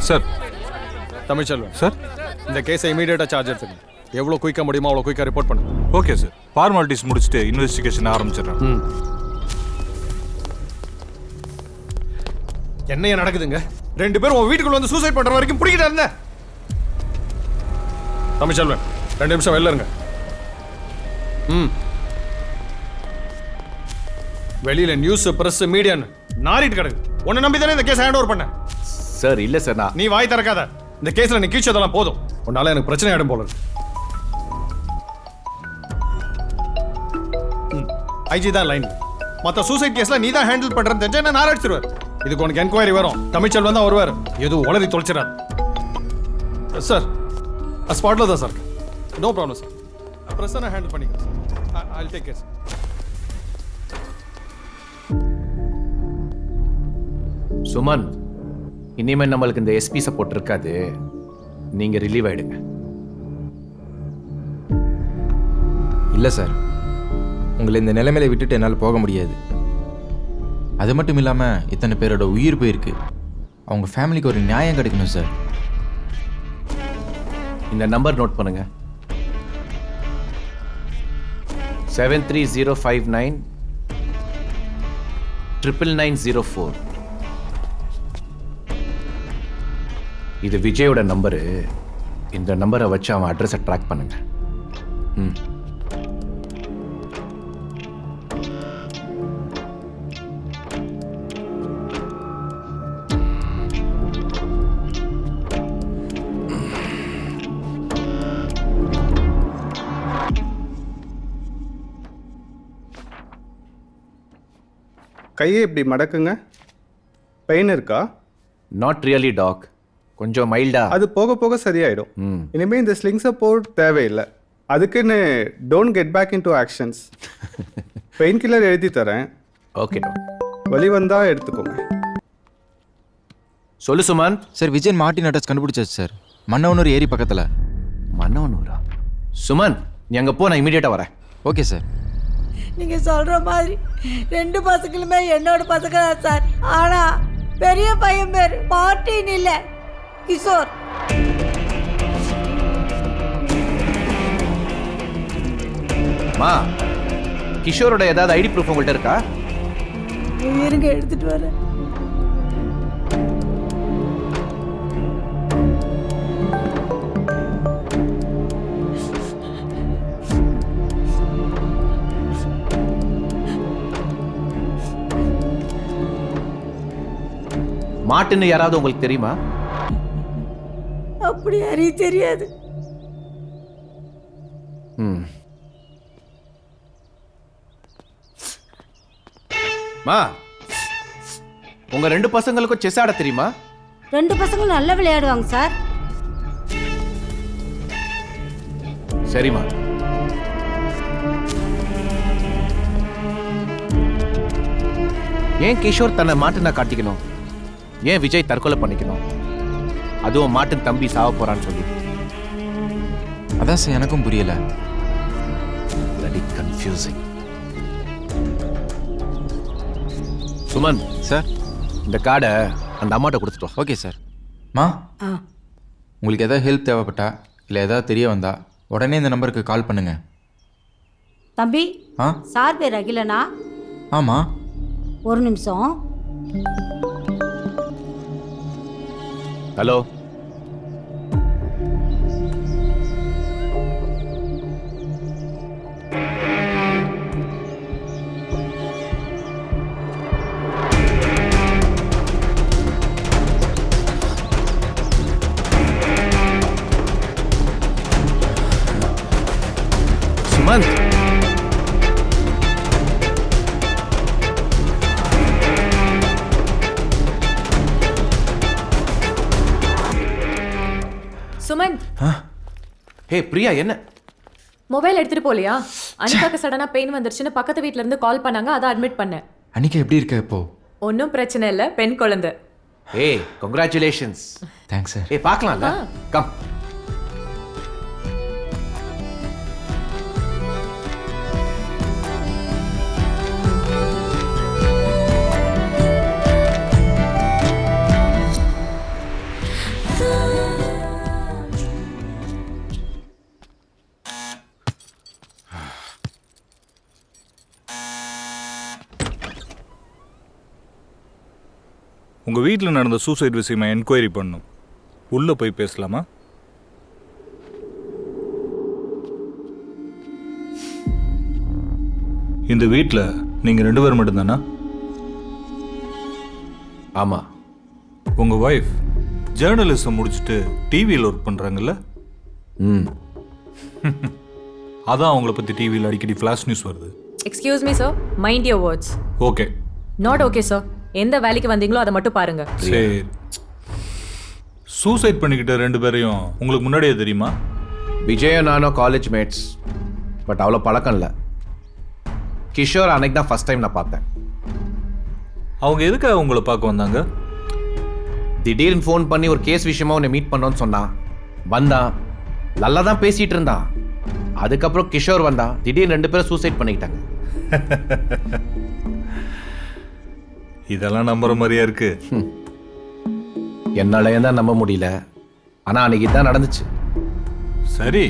Sir. Tamilselvan sir. இந்த கேஸை இமீடியட்டாக சார்ஜ் எடுத்துக்கணும். எவ்வளோ குயிக்காக முடியுமோ அவ்வளோ குயிக்காக ரிப்போர்ட் பண்ணு. Okay sir. ஃபார்மாலிட்டிஸ் முடிச்சுட்டு இன்வெஸ்டிகேஷன் ஆரம்பிச்சிடுறேன். என்னைய நடக்குதுங்க? 2 பேரும் உன் வீட்டுக்குள்ள வந்து சூசைட் பண்ற வரைக்கும் பிடிக்கிட்டா இருந்தேன். தமிழ்ச்செல்வன் 2 நிமிஷம் வெளில இருங்க. வெளியில நியூஸ் பிரஸ் மீடியான்னு நாரிட்டு கிடக்கு. உன்னை நம்பி தானே இந்த கேஸ் ஹேண்ட் ஓவர் பண்ணேன். சார் இல்ல சார், நான் நீ வாய் திறக்காத. இந்த கேஸ்ல நீ கீழ்ச்சதெல்லாம் போதும். உன்னால எனக்கு பிரச்சனை ஆயிடும் போல இருக்கு. ஐஜி தான் லைன். மற்ற சூசைட் கேஸ்ல நீ தான் ஹேண்டில் பண்றேன்னு தெரிஞ்சா என்ன நார் அடிச்சிருவார். இதுக்கு உனக்கு என்கொயரி வரும். தமிழ்ச்செல்வன் தான் வருவார். எதுவும் உளறி தொலைச்சிடாது சார். ஸ்பாட்ல தான் சார். No problem sir. பிரச்சனை ஹேண்டில் பண்ணிக்கிறேன் sir. I'll take care. Suman, இனிமேல் நம்மளுக்கு இந்த எஸ்பி சப்போர்ட் இருக்காது. நீங்க ரிலீவ் ஆயிடுங்க. இல்லை சார், உங்களை இந்த நிலைமையில விட்டுட்டு என்னால் போக முடியாது. அது மட்டும் இல்லாமல் இத்தனை பேரோட உயிர் போயிருக்கு. அவங்க ஃபேமிலிக்கு ஒரு நியாயம் கிடைக்கணும் சார். இந்த நம்பர் நோட் பண்ணுங்க. 73059 99904. இது விஜயோட நம்பரு. இந்த நம்பரை வச்சு அவன் அட்ரஸை ட்ராக் பண்ணுங்க. கையை இப்படி மடக்குங்க. பெயின் இருக்கா? நாட் ரியலி டாக், கொஞ்சம் மைல்டா. அது போக போக சரியாயிடும். இனிமேல் இந்த ஸ்லிங் சப்போர்ட் தேவையில்லை. அதுக்குன்னு don't get back into actions. Painkiller எழுதி தரேன். Okay doc. வலி வந்தா எடுத்துக்கோங்க. சொல்லு Suman. Sir, Vijayan Martin address கண்டுபிடிச்சாச்சு சார். மன்னவனூர் ஏரி பக்கத்தில். மன்னவனூரா? சுமன், நீ அங்கே போ, நான் இமீடியட்டாக வரேன். Okay sir. நீங்க சொல்ற மாதிரி 2 பசங்களுமே என்னோட பசங்க தான் சார். ஆனா பெரிய பையன் பேர் மார்ட்டின் இல்ல, கிஷோர். மா, கிஷோரோட ஏதாவது ஐடி ப்ரூஃப் உங்கள்கிட்ட இருக்கா? இருங்க, எடுத்துட்டு வரேன். மாட்டுன்னு யாராவது உங்களுக்கு தெரியுமா? அப்படி யாரையும் தெரியாது. மா, உங்க 2 பசங்களுக்கும் செஸ் ஆட தெரியுமா? 2 பசங்களும் நல்லா விளையாடுவாங்க சார். சரிம்மா. ஏன் கிஷோர் தன்னை மாட்டுனா காட்டிக்கணும்? ஏன் விஜய் தற்கொலை பண்ணிக்கணும்? அதுவும் மாட்டின் தம்பி சாவ போறான்னு சொல்லி. அதான் சார் எனக்கும் புரியல. கன்ஃபியூசிங். சுமன் சார், இந்த கார்டை அந்த அம்மாட்ட கொடுத்துட்டோம். Okay sir. மா, உங்களுக்கு எதாவது ஹெல்ப் தேவைப்பட்டா இல்லை எதாவது தெரிய வந்தா உடனே இந்த நம்பருக்கு கால் பண்ணுங்க. தம்பி, சார் பேர் அகிலனா? ஆமாம். ஒரு நிமிஷம். ஹலோ. சுமந்த், சுமந்த். ஹே பிரியா, என்ன மொபைல் எடுத்துட்டு போலியா? அனிகாக்கு சடனா பெயின் வந்துருச்சுன்னு பக்கத்து வீட்ல இருந்து கால் பண்ணாங்க, அதை அட்மிட் பண்ணேன். அனிகா எப்படி இருக்க இப்போ? ஒன்றும் பிரச்சனை இல்லை, பெண் குழந்தை. ஏய், கங்க்ராச்சுலேஷன்ஸ். Thanks sir. ஏய், பார்க்கலாம்ல? கம். உங்கள் வீட்டில் நடந்த சூசைட் விஷயமா என்கொயரி பண்ணணும். உள்ளே போய் பேசலாமா? இந்த வீட்டில் நீங்கள் 2 பேர் மட்டும்தானா? ஆமாம். உங்கள் ஒய்ஃப் ஜேர்னலிசம் முடிச்சுட்டு டிவியில் ஒர்க் பண்ணுறாங்கல்ல? ம். அதான் அவங்கள பற்றி டிவியில் அடிக்கடி ஃப்ளாஷ் நியூஸ் வருது. Excuse me sir, mind your words. Okay. Not okay sir. எந்த வேலைக்கு வந்தீங்களோ அதை மட்டும் பாருங்க. சரி. சூசைட் பண்ணிக்கிட்ட 2 பேரையும் உங்களுக்கு முன்னாடியே தெரியுமா? விஜயும் நானும் காலேஜ் மேட்ஸ், பட் அவ்வளோ பழக்கம் இல்லை. கிஷோர் அன்னைக்கு தான் ஃபர்ஸ்ட் டைம் நான் பார்த்தேன். அவங்க எதுக்காக உங்களை பார்க்க வந்தாங்க? திடீர்னு ஃபோன் பண்ணி ஒரு கேஸ் விஷயமா உன்னை மீட் பண்ணோன்னு சொன்னான். வந்தான், நல்லா தான் பேசிட்டு இருந்தான். அதுக்கப்புறம் கிஷோர் வந்தான், திடீர்னு 2 பேரும் சூசைட் பண்ணிக்கிட்டாங்க. இதெல்லாம் நம்புற மாதிரியா இருக்கு? என்னாலையும் தான் நம்ப முடியல, ஆனால் அன்னைக்கு தான் நடந்துச்சு. சரி,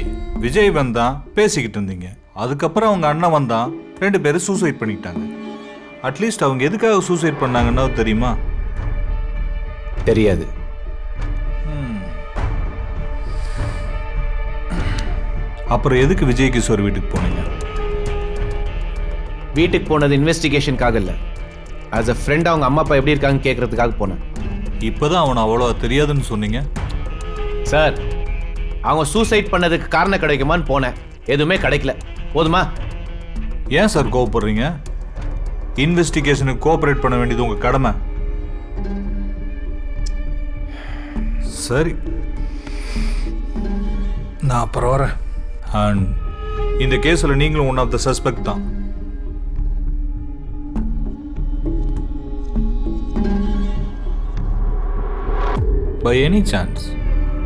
விஜய் வந்தான், பேசிக்கிட்டு இருந்தீங்க. அதுக்கப்புறம் அவங்க அண்ணன் வந்தான், 2 பேரும் சூசைட் பண்ணிக்கிட்டாங்க. அட்லீஸ்ட் அவங்க எதுக்காக சூசைட் பண்ணாங்கன்னா தெரியுமா? தெரியாது. அப்புறம் எதுக்கு விஜய் கிஷோர் வீட்டுக்கு போனீங்க? வீட்டுக்கு போனது இன்வெஸ்டிகேஷனுக்காக இல்லை, ஆஸ் அ ஃப்ரெண்ட் அவங்க அம்மா அப்பா எப்படி இருக்காங்கன்னு கேட்கறதுக்காக போனேன். இப்போதான் அவனை அவ்வளோ தெரியாதுன்னு சொன்னீங்க. சார், அவங்க சூசைட் பண்ணதுக்கு காரணம் கிடைக்குமான்னு போனேன், எதுவுமே கிடைக்கல. போதுமா? ஏன் சார் கோவப்படுறீங்க? இன்வெஸ்டிகேஷனுக்கு கோஆப்ரேட் பண்ண வேண்டியது உங்கள் கடமை. சரி, நான் அப்புறம் வரேன். அண்ட் இந்த கேஸில் நீங்களும் ஒன் ஆஃப் த சஸ்பெக்ட் தான். By any chance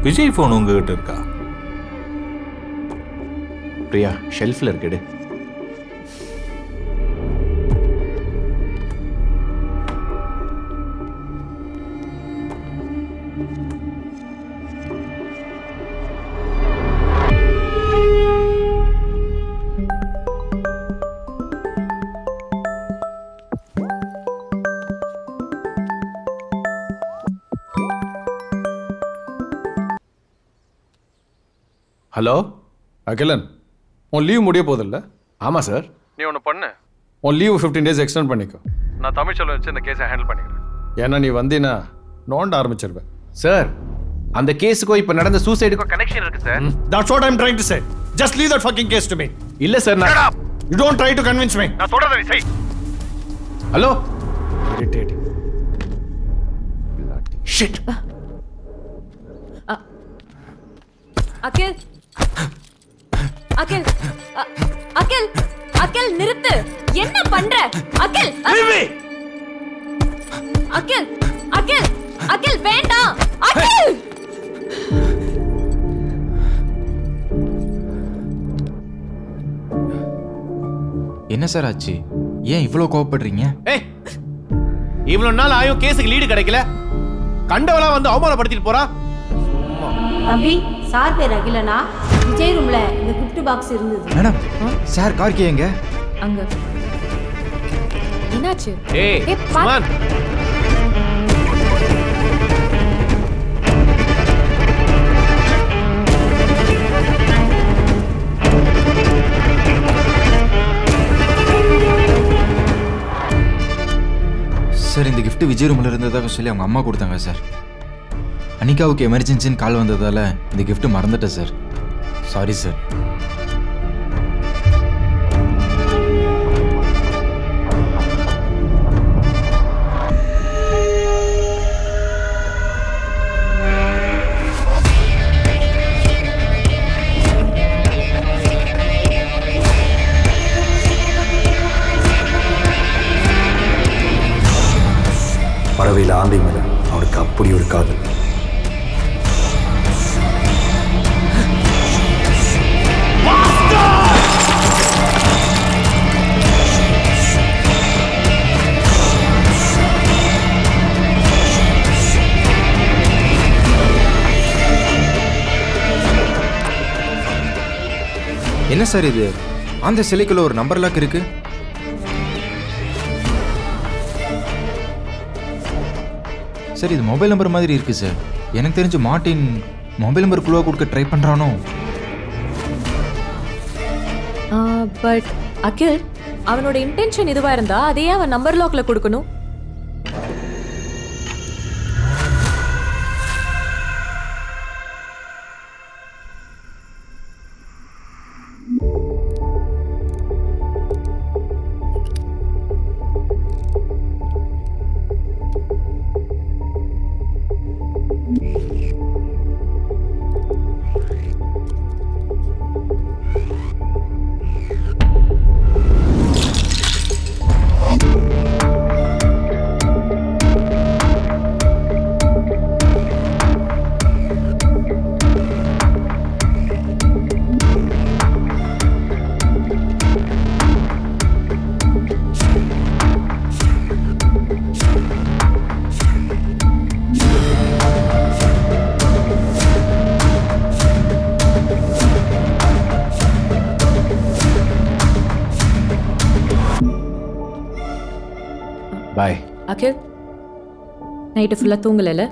Vijay phone உங்ககிட்ட இருக்கா? பிரியா, ஷெல்ஃபில் இருக்குடு. ஹலோ அகிலன், உன் லீவ் முடிய போதில்ல? ஆமாம் சார். நீ ஒன்று பண்ணு, உன் லீவ் 15 days எக்ஸ்டெண்ட் பண்ணிக்கோ. நான் தமிழ்ச்செல்வன் வச்சு இந்த கேஸை ஹேண்டில் பண்ணிக்கிறேன். ஏன்னா நீ வந்தீன்னா நோண்ட ஆரம்பிச்சிருவேன். சார், அந்த கேஸுக்கோ இப்போ நடந்த சூசைடுக்கோ கனெக்ஷன் இருக்கு sir. That's what I'm trying to say. Just leave that fucking case to me. இல்லை சார், நான் You don't try to convince me. நான் சொல்றதை நீ செய். ஹலோ. Irritating. Shit. அகில், அகில், அகில், அகில் நிறுத்து. என்ன பண்ற? அகில், அகில், அகில், அகில் வேண்டாம். அகில், என்ன சார் ஆச்சு? ஏன் இவ்வளோ கோவப்படுறீங்க? ஏய், இவ்வளவு நாள் ஆயும் கேஸுக்கு லீடு கிடைக்கல, கண்டவளா வந்து அவமானப்படுத்திட்டு போறா. தம்பி, சார் பேர் அகிலனா? விஜய் ரூம்ல இந்த gift பாக்ஸ் இருந்தது. மேடம், சார் கார் கே எங்க? அங்க. என்னாச்சு? ஏய், சுமன். சார், இந்த gift விஜய் ரூமில் இருந்ததாக சொல்லி அவங்க அம்மா கொடுத்தாங்க சார். அனிகாவுக்கு எமர்ஜென்சின்னு கால் வந்ததால் இந்த gift மறந்துட்டேன் சார். Sorry sir. பறவையில் ஆந்தை மேல அவனுக்கு அப்படி ஒரு காதல். என்ன சார் இது? அந்த சிலைக்குள்ள ஒரு நம்பர் லாக் இருக்கு. சார் இது மொபைல் நம்பர் மாதிரி இருக்குது சார். எனக்கு தெரிஞ்சு மார்ட்டின் மொபைல் நம்பர் குழுவாக கொடுக்க ட்ரை பண்ணுறானோ. பட் அகில், அவனோட இன்டென்ஷன் இதுவா இருந்தா அதையே அவன் நம்பர் லாக்ல கொடுக்கணும். பாய். அகில், நைட்டு ஃபுல்லா தூங்கலைல?